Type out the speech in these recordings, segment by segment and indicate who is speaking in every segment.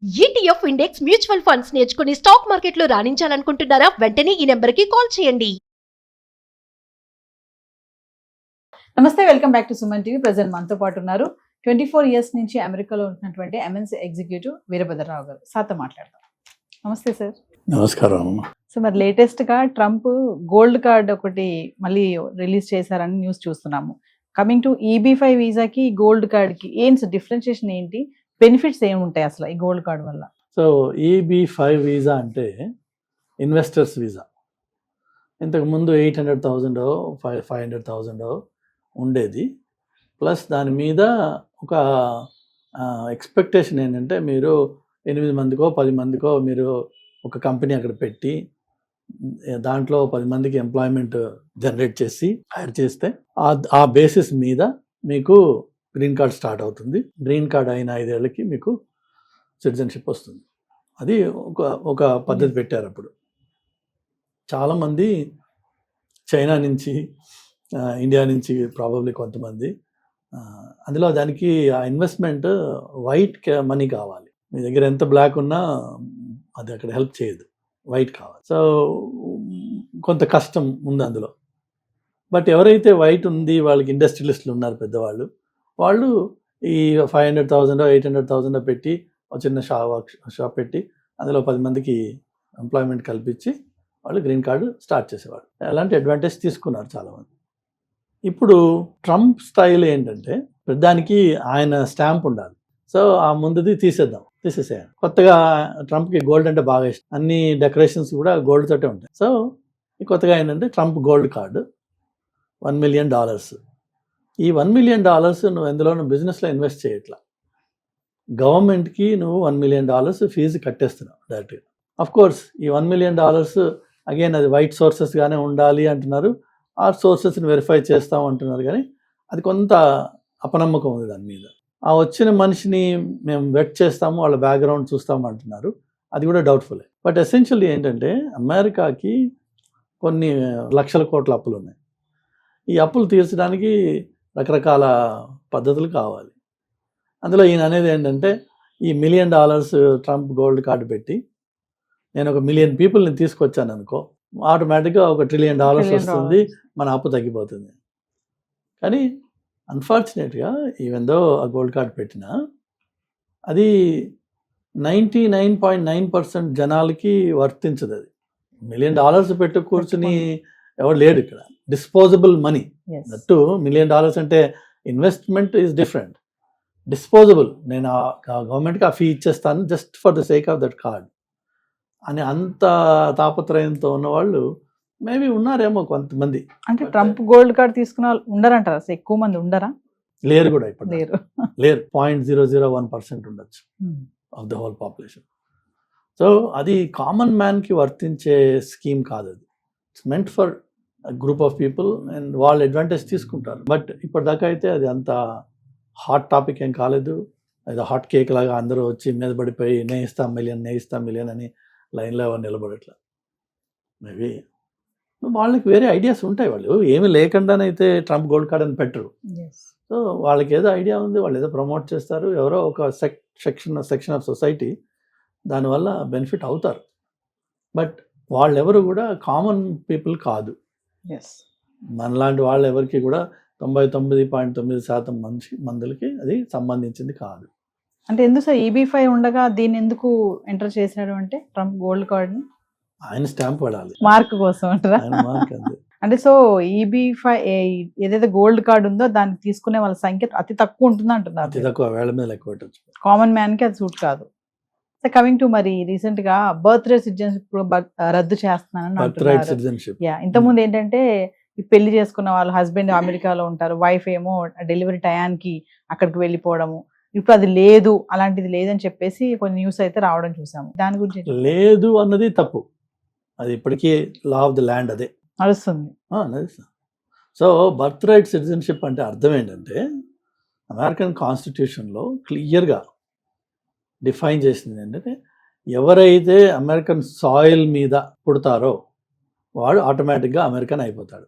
Speaker 1: ETF index mutual funds నేర్చుకుని stock మార్కెట్లో రాణించాలనుకుంటున్నారా? వెంటనే ఈ నెంబర్కి కాల్ చేయండి.
Speaker 2: నమస్తే, welcome back to Suman TV. Present మనతో పాటు ఉన్నారు 24 ఇయర్స్ నుంచి అమెరికాలో ఉంటున్నటువంటి ఎంఎన్సీ ఎగ్జిక్యూటివ్ వీరభద్రరావు గారు. సార్తో మాట్లాడదాం. నమస్తే సార్.
Speaker 3: నమస్కారం.
Speaker 2: సో మరి లేటెస్ట్ గా ట్రంప్ గోల్డ్ కార్డ్ ఒకటి మళ్ళీ రిలీజ్ చేశారని న్యూస్ చూస్తున్నాము. కమింగ్ టు EB-5 వీసాకి గోల్డ్ కార్డ్ కి డిఫరెన్షియేషన్ ఏంటి, బెనిఫిట్స్ ఏమి ఉంటాయి అసలు ఈ గోల్డ్ కార్డ్ వల్ల?
Speaker 3: సో EB-5 వీసా అంటే ఇన్వెస్టర్స్ వీసా. ఇంతకుముందు 800,000 500,000 ఉండేది. ప్లస్ దాని మీద ఒక ఎక్స్పెక్టేషన్ ఏంటంటే మీరు 8 మందికో 10 మందికో మీరు ఒక కంపెనీ అక్కడ పెట్టి దాంట్లో 10 మందికి ఎంప్లాయ్మెంట్ జనరేట్ చేసి హైర్ చేస్తే ఆ బేసిస్ మీద మీకు గ్రీన్ కార్డ్ స్టార్ట్ అవుతుంది. గ్రీన్ కార్డ్ అయిన 5 ఏళ్ళకి మీకు సిటిజన్షిప్ వస్తుంది. అది ఒక పద్ధతి పెట్టారు. అప్పుడు చాలామంది చైనా నుంచి, ఇండియా నుంచి ప్రాబబ్లీ కొంతమంది, అందులో దానికి ఆ ఇన్వెస్ట్మెంట్ వైట్ మనీ కావాలి. మీ దగ్గర ఎంత బ్లాక్ ఉన్నా అది అక్కడ హెల్ప్ చేయదు, వైట్ కావాలి. సో కొంత కష్టం ఉంది అందులో. బట్ ఎవరైతే వైట్ ఉంది, వాళ్ళకి ఇండస్ట్రియలిస్టులు ఉన్నారు పెద్దవాళ్ళు, వాళ్ళు ఈ 500,000 800,000 పెట్టి ఒక చిన్న షాప్ పెట్టి అందులో 10 మందికి ఎంప్లాయ్మెంట్ కల్పించి వాళ్ళు గ్రీన్ కార్డు స్టార్ట్ చేసేవాళ్ళు. అలాంటి అడ్వాంటేజ్ తీసుకున్నారు చాలామంది. ఇప్పుడు ట్రంప్ స్టైల్ ఏంటంటే దానికి ఆయన స్టాంప్ ఉండాలి. సో ఆ ముందుది తీసేసేయాలి. కొత్తగా ట్రంప్కి గోల్డ్ అంటే బాగా ఇష్టం. అన్ని డెకరేషన్స్ కూడా గోల్డ్ తోటే ఉంటాయి. సో కొత్తగా ఏంటంటే ట్రంప్ గోల్డ్ కార్డు $1 million. ఈ $1 million నువ్వు ఎందులోనూ బిజినెస్లో ఇన్వెస్ట్ చేయట్లా, గవర్నమెంట్కి నువ్వు $1 million ఫీజు కట్టేస్తున్నావు డైరెక్ట్గా. అఫ్ కోర్స్ ఈ $1 million అగైన్ అది వైట్ సోర్సెస్గానే ఉండాలి అంటున్నారు, ఆ సోర్సెస్ని వెరిఫై చేస్తాం అంటున్నారు. కానీ అది కొంత అపనమ్మకం ఉంది దాని మీద. ఆ వచ్చిన మనిషిని మేము వెట్ చేస్తాము, వాళ్ళ బ్యాక్గ్రౌండ్ చూస్తాము అంటున్నారు, అది కూడా డౌట్ఫుల్లే. బట్ ఎసెన్షియల్లీ ఏంటంటే అమెరికాకి కొన్ని లక్షల కోట్ల అప్పులు ఉన్నాయి. ఈ అప్పులు తీర్చడానికి రకరకాల పద్ధతులు కావాలి. అందులో ఈయన అనేది ఏంటంటే ఈ $1 million ట్రంప్ గోల్డ్ కార్డు పెట్టి నేను 1 million పీపుల్ని తీసుకొచ్చాను అనుకో, ఆటోమేటిక్గా $1 trillion వస్తుంది, మన అప్పు తగ్గిపోతుంది. కానీ అన్ఫార్చునేట్గా ఈవెన్ దో ఆ గోల్డ్ కార్డ్ పెట్టినా అది 99.9% జనాలకి వర్తించదు. అది $1 million పెట్టు కూర్చుని ఎవరు లేడు ఇక్కడ. Disposable money that. $1 million అంటే ఇన్వెస్ట్మెంట్ ఈజ్ డిఫరెంట్. డిస్పోజబుల్, నేను గవర్నమెంట్కి ఆ ఫీ ఇచ్చేస్తాను just for the sake of that card అని అంత తాపత్రయంతో ఉన్నవాళ్ళు మేబీ ఉన్నారేమో కొంతమంది.
Speaker 2: అంటే ట్రంప్ గోల్డ్ కార్డ్ తీసుకున్న వాళ్ళు ఉండరంటారా? ఎక్కువ మంది ఉండరా?
Speaker 3: లేరు కూడా, ఇప్పుడు లేరు. 0.001% ఉండొచ్చు of the whole population. So అది కామన్ మ్యాన్కి వర్తించే స్కీమ్ కాదు. అది it's meant for group of people and వాళ్ళు అడ్వాంటేజ్ తీసుకుంటారు. బట్ ఇప్పటిదాకా అయితే అది అంత హాట్ టాపిక్ ఏం కాలేదు. అది హాట్ కేక్ లాగా అందరూ వచ్చి మీద పడిపోయి నేయిస్తాం మిలియన్ అని లైన్లో ఎవరు నిలబడట్లా. మేబీ వాళ్ళకి వేరే ఐడియాస్ ఉంటాయి. వాళ్ళు ఏమి లేకుండానైతే ట్రంప్ గోల్డ్ కార్డ్ అని పెట్టరు. సో వాళ్ళకి ఏదో ఐడియా ఉంది, వాళ్ళు ఏదో ప్రమోట్ చేస్తారు. ఎవరో ఒక సెక్షన్ ఆఫ్ సొసైటీ దానివల్ల బెనిఫిట్ అవుతారు. బట్ వాళ్ళెవరు కూడా కామన్ పీపుల్ కాదు. మనలాంటి వాళ్ళు ఎవరికి కూడా 99.9% మందులకి అది సంబంధించింది కాదు.
Speaker 2: అంటే ఎందుకు సార్ EB-5 ఉండగా దీన్ని ఎందుకు ఎంటర్ చేశాడు అంటే ట్రంప్ గోల్డ్ కార్డ్ని?
Speaker 3: ఆయన స్టాంప్ పడాలి,
Speaker 2: మార్క్ కోసం అంటారా? అంటే సో EB-5 ఏదైతే గోల్డ్ కార్డ్ ఉందో దాన్ని తీసుకునే వాళ్ళ సంఖ్య అతి తక్కువ ఉంటుంది అంటున్నారు.
Speaker 3: అతి తక్కువ, వేళ మీద లెక్క పెట్టచ్చు.
Speaker 2: కామన్ మ్యాన్ కి అది సూట్ కాదు. సో కమింగ్ టు మరి రీసెంట్ గా బర్త్ రేట్ సిటిజన్షిప్ రద్దు చేస్తున్నానని అంటున్నారు. ఇంతకుముందు ఏంటంటే ఈ పెళ్లి చేసుకున్న వాళ్ళు హస్బెండ్ అమెరికాలో ఉంటారు, వైఫ్ ఏమో డెలివరీ టయానికి అక్కడికి వెళ్ళిపోవడము. ఇప్పుడు అది లేదు, అలాంటిది లేదని చెప్పేసి కొన్ని న్యూస్ అయితే రావడం చూసాము. దాని గురించి
Speaker 3: లేదు అన్నది తప్పు. అది ఇప్పటికీ లా ఆఫ్ ది ల్యాండ్ అదే
Speaker 2: నడుస్తుంది.
Speaker 3: సో బర్త్ రైట్ సిటిజన్షిప్ అంటే అర్థం ఏంటంటే అమెరికన్ కాన్స్టిట్యూషన్లో క్లియర్గా డిఫైన్ చేసింది ఏంటంటే ఎవరైతే అమెరికన్ సాయిల్ మీద పుడతారో వాడు ఆటోమేటిక్గా అమెరికన్ అయిపోతాడు.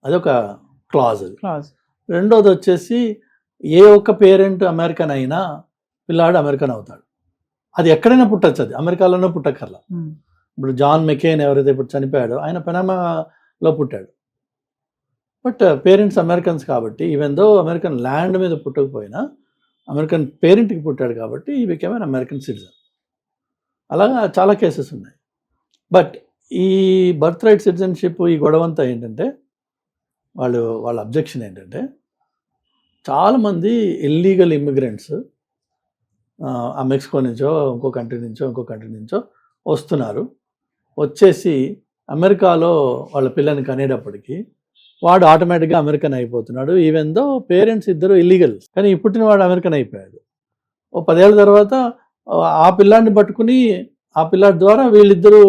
Speaker 3: అదొక క్లాజ్. అది రెండోది వచ్చేసి ఏ ఒక్క పేరెంట్ అమెరికన్ అయినా పిల్లాడు అమెరికన్ అవుతాడు. అది ఎక్కడైనా పుట్టచ్చు, అది అమెరికాలోనే పుట్టక్కర్లా. ఇప్పుడు జాన్ మెకేన్ ఎవరైతే ఇప్పుడు చనిపోయాడో ఆయన పనామాలో పుట్టాడు. బట్ పేరెంట్స్ అమెరికన్స్ కాబట్టి ఈవెన్ దో అమెరికన్ ల్యాండ్ మీద పుట్టకపోయినా అమెరికన్ పేరెంట్కి పుట్టాడు కాబట్టి he became an American citizen. అలాగా చాలా కేసెస్ ఉన్నాయి. బట్ ఈ బర్త్ రైట్ సిటిజన్షిప్ ఈ గొడవంతా ఏంటంటే వాళ్ళ అబ్జెక్షన్ ఏంటంటే చాలామంది ఇల్లీగల్ ఇమ్మిగ్రెంట్స్ ఆ మెక్సికో నుంచో ఇంకో కంట్రీ నుంచో వస్తున్నారు. వచ్చేసి అమెరికాలో వాళ్ళ పిల్లని కనేటప్పటికి వాడు ఆటోమేటిక్గా అమెరికన్ అయిపోతున్నాడు. ఈవెన్ దో పేరెంట్స్ ఇద్దరు ఇల్లీగల్, కానీ పుట్టిన వాడు అమెరికన్ అయిపోయాడు. ఓ 10 ఏళ్ళ తర్వాత ఆ పిల్లాడిని పట్టుకుని ఆ పిల్లాడి ద్వారా వీళ్ళిద్దరూ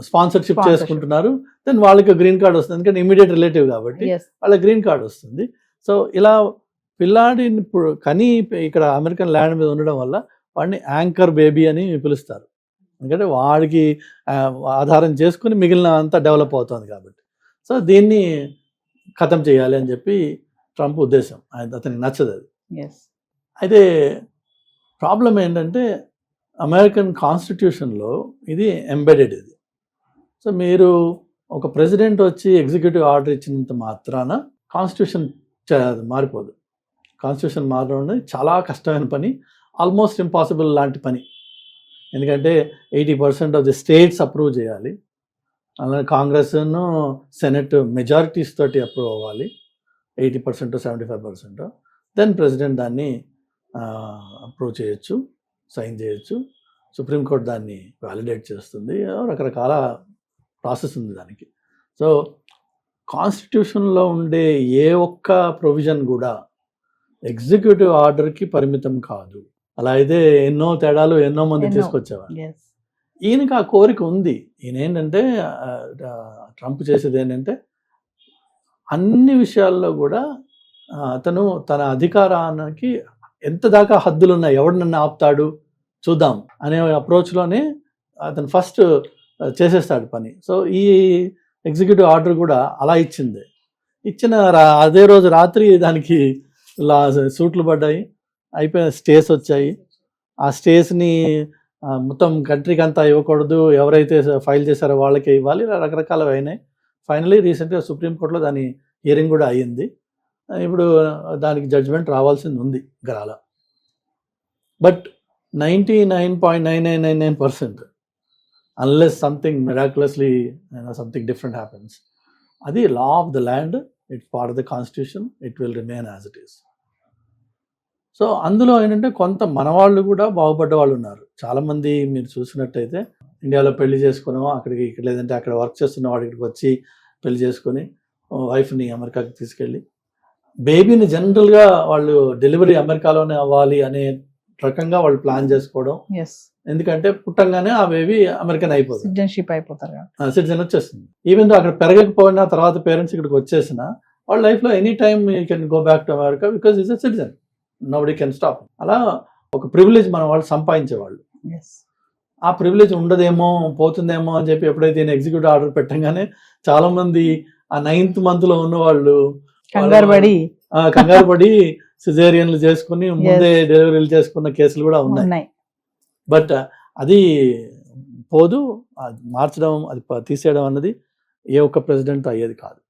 Speaker 3: స్పాన్సర్షిప్ చేసుకుంటున్నారు. దెన్ వాళ్ళకి గ్రీన్ కార్డ్ వస్తుంది, ఎందుకంటే ఇమీడియట్ రిలేటివ్ కాబట్టి వాళ్ళకి గ్రీన్ కార్డ్ వస్తుంది. సో ఇలా పిల్లాడిని ఇప్పుడు కానీ ఇక్కడ అమెరికన్ ల్యాండ్ మీద ఉండడం వల్ల వాడిని యాంకర్ బేబీ అని పిలుస్తారు, ఎందుకంటే వాడికి ఆధారం చేసుకుని మిగిలిన అంతా డెవలప్ అవుతుంది కాబట్టి. సో దీన్ని ఖతం చేయాలి అని చెప్పి ట్రంప్ ఉద్దేశం, అతనికి నచ్చదు అది. అయితే ప్రాబ్లం ఏంటంటే అమెరికన్ కాన్స్టిట్యూషన్లో ఇది ఎంబెడెడ్ ఇది. సో మీరు ఒక ప్రెసిడెంట్ వచ్చి ఎగ్జిక్యూటివ్ ఆర్డర్ ఇచ్చినంత మాత్రాన కాన్స్టిట్యూషన్ మారిపోదు. కాన్స్టిట్యూషన్ మారడం అనేది చాలా కష్టమైన పని, ఆల్మోస్ట్ ఇంపాసిబుల్ లాంటి పని. ఎందుకంటే 80% ఆఫ్ ది స్టేట్స్ అప్రూవ్ చేయాలి, అలాగే కాంగ్రెస్ సెనెట్ మెజారిటీస్ తోటి అప్రూవ్ అవ్వాలి, 80% 75%. దెన్ ప్రెసిడెంట్ దాన్ని అప్రూవ్ చేయొచ్చు, సైన్ చేయొచ్చు, సుప్రీంకోర్టు దాన్ని వ్యాలిడేట్ చేస్తుంది, రకరకాల ప్రాసెస్ ఉంది దానికి. సో కాన్స్టిట్యూషన్లో ఉండే ఏ ఒక్క ప్రొవిజన్ కూడా ఎగ్జిక్యూటివ్ ఆర్డర్కి పరిమితం కాదు. అలా అయితే ఎన్నో తేడాలు ఎన్నో మంది తీసుకొచ్చేవారు. ఈయనకి ఆ కోరిక ఉంది. ఈయన ఏంటంటే ట్రంప్ చేసేది ఏంటంటే అన్ని విషయాల్లో కూడా అతను తన అధికారానికి ఎంత దాకా హద్దులు ఉన్నాయి, ఎవడు నన్ను ఆపుతాడు చూద్దాం అనే అప్రోచ్లోనే అతను ఫస్ట్ చేసేస్తాడు పని. సో ఈ ఎగ్జిక్యూటివ్ ఆర్డర్ కూడా అలా ఇచ్చింది. ఇచ్చిన అదే రోజు రాత్రి దానికి సూట్లు పడ్డాయి, అయిపోయిన స్టేస్ వచ్చాయి. ఆ స్టేస్ని మొత్తం కంట్రీకి అంతా ఇవ్వకూడదు, ఎవరైతే ఫైల్ చేశారో వాళ్ళకే ఇవ్వాలి, రకరకాలు అయినాయి. ఫైనలీ రీసెంట్గా సుప్రీంకోర్టులో దాని హియరింగ్ కూడా అయ్యింది. ఇప్పుడు దానికి జడ్జిమెంట్ రావాల్సింది ఉంది గరాల. But 99.9999% unless something miraculously something different happens, అది law of the land, it's part of the constitution, it will remain as it is. So అందులో ఏంటంటే కొంత మనవాళ్ళు కూడా బాగుపడ్డ వాళ్ళు ఉన్నారు. చాలామంది మీరు చూసినట్టయితే ఇండియాలో పెళ్లి చేసుకున్నామో అక్కడికి, ఇక్కడ లేదంటే అక్కడ వర్క్ చేస్తున్న వాడి ఇక్కడికి వచ్చి పెళ్లి చేసుకొని వైఫ్ని అమెరికాకి తీసుకెళ్ళి బేబీని జనరల్గా వాళ్ళు డెలివరీ అమెరికాలోనే అవ్వాలి అనే రకంగా వాళ్ళు ప్లాన్ చేసుకోవడం. ఎందుకంటే పుట్టంగానే ఆ బేబీ అమెరికన్ అయిపోతుంది,
Speaker 2: సిటిజన్షిప్ అయిపోతారు,
Speaker 3: సిటిజన్ వచ్చేస్తుంది. ఈవెన్ దో అక్కడ పెరగకపోయినా తర్వాత పేరెంట్స్ ఇక్కడికి వచ్చేసిన వాళ్ళ లైఫ్లో any time you can go back to America because is a citizen, nobody can stop. అలా ఒక ప్రివిలేజ్ మన వాళ్ళు సంపాదించేవాళ్ళు. ఆ ప్రివిలేజ్ ఉండదేమో, పోతుందేమో అని చెప్పి ఎప్పుడైతే నేను ఎగ్జిక్యూటివ్ ఆర్డర్ పెట్టంగానే చాలా మంది ఆ 9th month లో ఉన్న వాళ్ళు కంగారు పడి సిజేరియన్లు చేసుకుని ముందే డెలివరీలు చేసుకున్న కేసులు కూడా ఉన్నాయి. బట్ అది పోదు, మార్చడం, అది తీసేయడం అన్నది ఏ ఒక్క ప్రెసిడెంట్ అయ్యేది కాదు.